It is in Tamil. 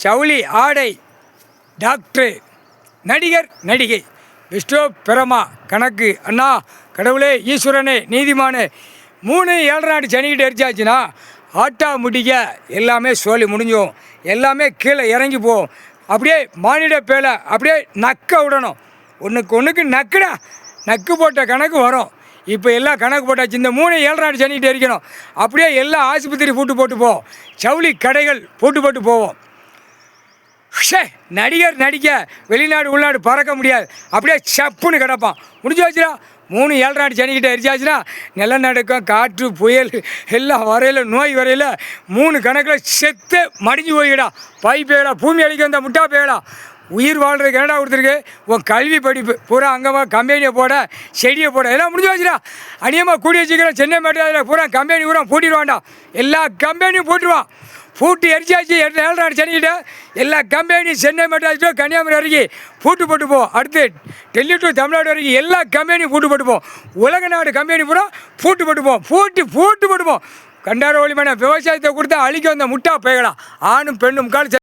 ஜவுளி, ஆடை, டாக்டர், நடிகர், நடிகை, விஷ்ணு பிரமா, கணக்கு, அண்ணா, கடவுளே, ஈஸ்வரனே, நீதிமானே, 3 7 நாடு சனிக்கிட்டு எரிச்சாச்சுன்னா ஆட்டா முடிக்க எல்லாமே சோழி முடிஞ்சோம். எல்லாமே கீழே இறங்கி போகும். அப்படியே மானிட பேலை அப்படியே நக்க விடணும். ஒன்றுக்கு நக்குடா, நக்கு போட்ட கணக்கு வரும். இப்போ எல்லாம் கணக்கு போட்டாச்சு. இந்த 3 7 நாடு சனிக்கிட்டு எரிக்கணும். அப்படியே எல்லாம் ஆஸ்பத்திரி போட்டு போவோம். ஜவுளி கடைகள் போட்டு போவோம். நடிகர் நடிக்க வெளிநாடு உள்நாடு பறக்க முடியாது. அப்படியே சப்புன்னு கிடப்பான். முடிஞ்சு வச்சுடா. 3 7 நாடு சனிக்கிட்ட எரிச்சாச்சுன்னா நிலநடுக்கம், காற்று, புயல் எல்லாம் வரையில், நோய் வரையில் 3 கணக்கில் செத்து மடிஞ்சு போய்கிடா. பேயடா, பூமி அடிக்க வந்த முட்டா பேயடா. உயிர் வாழ்றதுக்கு என்னடா கொடுத்துருக்கு? உன் கல்வி படிப்பு பூரா அங்கமாக கம்பெனியை போட, செடியை போட எல்லாம் முடிஞ்சு வச்சுடா. அநியமாக கூடிய சீக்கிரம் சென்னை மெட்ராஸில் பூரா கம்பெனி பூரா பூட்டிடுவான்டா. எல்லா கம்பெனியும் பூட்டுருவான். பூட்டு எரிச்சாச்சு. 7 நாடு சனிக்கிட்ட எல்லா கம்பெனியும் சென்னை மெட்ராஸ் டு கன்னியாகுமரி வரைக்கும் போட்டு போ. அடுத்து டெல்லி டு தமிழ்நாடு வரைக்கும் எல்லா கம்பெனியும் போட்டு போ. உலக நாடு கம்பெனி பூரா போட்டு போ. போட்டு போ. கண்டார ஒளிமான விவசாயத்தை கொடுத்தா அழிக்க வந்த முட்டா பேயலாம். ஆணும் பெண்ணும் கால்